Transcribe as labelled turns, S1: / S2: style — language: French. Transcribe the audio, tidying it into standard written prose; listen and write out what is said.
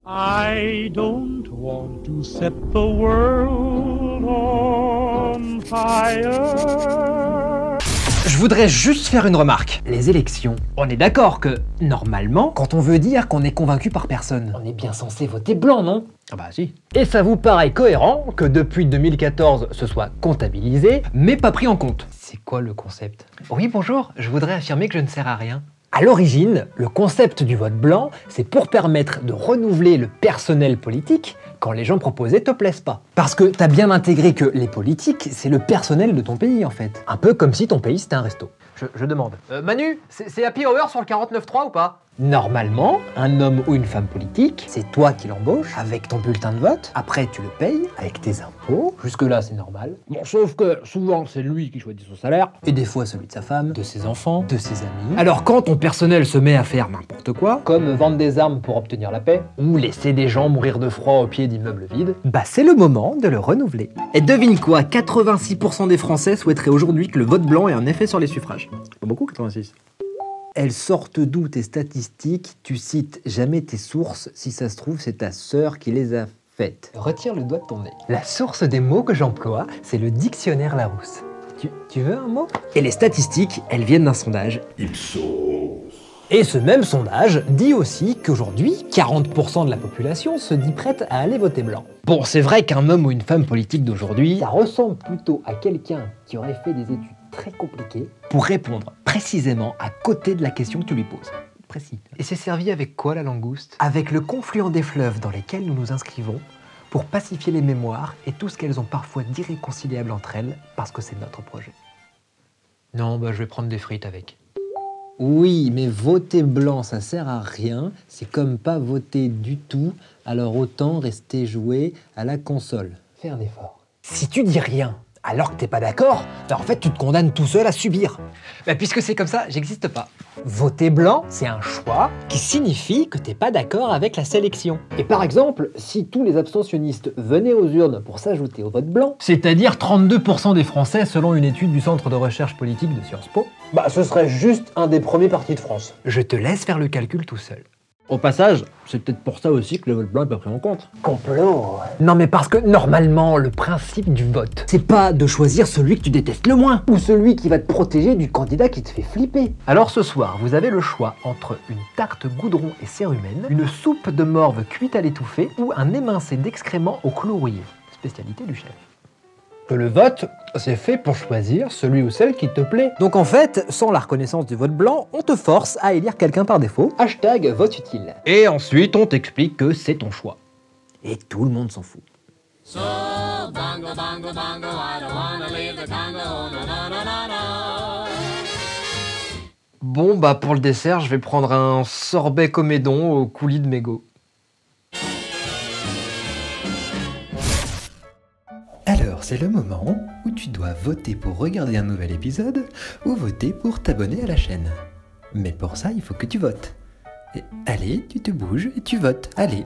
S1: I don't want to set the world on fire.
S2: Je voudrais juste faire une remarque. Les élections, on est d'accord que, normalement, quand on veut dire qu'on est convaincu par personne, on est bien censé voter blanc, non? Ah bah si. Et ça vous paraît cohérent que depuis 2014, ce soit comptabilisé, mais pas pris en compte? C'est quoi le concept? Oui, bonjour, je voudrais affirmer que je ne sers à rien. À l'origine, le concept du vote blanc, c'est pour permettre de renouveler le personnel politique quand les gens proposés te plaisent pas. Parce que t'as bien intégré que les politiques, c'est le personnel de ton pays en fait. Un peu comme si ton pays c'était un resto. Je demande. Manu, c'est happy hour sur le 49.3 ou pas? Normalement, un homme ou une femme politique, c'est toi qui l'embauches avec ton bulletin de vote. Après, tu le payes avec tes impôts. Jusque-là, c'est normal. Bon, sauf que souvent, c'est lui qui choisit son salaire. Et des fois, celui de sa femme, de ses enfants, de ses amis. Alors, quand ton personnel se met à faire n'importe quoi, comme vendre des armes pour obtenir la paix, ou laisser des gens mourir de froid au pied d'immeubles vides, bah c'est le moment de le renouveler. Et devine quoi, 86% des Français souhaiteraient aujourd'hui que le vote blanc ait un effet sur les suffrages. Pas beaucoup, 86. Elles sortent d'où tes statistiques? Tu cites jamais tes sources, si ça se trouve c'est ta sœur qui les a faites. Retire le doigt de ton nez. La source des mots que j'emploie, c'est le dictionnaire Larousse. Tu veux un mot? Et les statistiques, elles viennent d'un sondage. Ipsos. Et ce même sondage dit aussi qu'aujourd'hui, 40% de la population se dit prête à aller voter blanc. Bon, c'est vrai qu'un homme ou une femme politique d'aujourd'hui, ça ressemble plutôt à quelqu'un qui aurait fait des études très compliquées pour répondre précisément à côté de la question que tu lui poses. Précis. Et c'est servi avec quoi la langouste? Avec le confluent des fleuves dans lesquels nous nous inscrivons pour pacifier les mémoires et tout ce qu'elles ont parfois d'irréconciliable entre elles parce que c'est notre projet. Non, bah je vais prendre des frites avec. Oui, mais voter blanc, ça sert à rien. C'est comme pas voter du tout, alors autant rester jouer à la console. Fais un effort. Si tu dis rien, alors que t'es pas d'accord, bah en fait tu te condamnes tout seul à subir. Bah puisque c'est comme ça, j'existe pas. Voter blanc, c'est un choix qui signifie que t'es pas d'accord avec la sélection. Et par exemple, si tous les abstentionnistes venaient aux urnes pour s'ajouter au vote blanc, c'est-à-dire 32% des Français selon une étude du Centre de recherche politique de Sciences Po, bah ce serait juste un des premiers partis de France. Je te laisse faire le calcul tout seul. Au passage, c'est peut-être pour ça aussi que le vote blanc est pas pris en compte. Complot. Non mais parce que normalement, le principe du vote, c'est pas de choisir celui que tu détestes le moins, ou celui qui va te protéger du candidat qui te fait flipper. Alors ce soir, vous avez le choix entre une tarte goudron et cérumen, une soupe de morve cuite à l'étouffée, ou un émincé d'excréments au clou rouillé, spécialité du chef. Que le vote, c'est fait pour choisir celui ou celle qui te plaît. Donc en fait, sans la reconnaissance du vote blanc, on te force à élire quelqu'un par défaut. Hashtag vote utile. Et ensuite, on t'explique que c'est ton choix. Et tout le monde s'en fout. So, bongo, bongo, bongo, I don't wanna leave the Congo, no, no, no, no, no. Bon, bah pour le dessert, je vais prendre un sorbet comédon au coulis de mégot.
S3: Alors, c'est le moment où tu dois voter pour regarder un nouvel épisode ou voter pour t'abonner à la chaîne. Mais pour ça, il faut que tu votes. Et allez, tu te bouges et tu votes. Allez.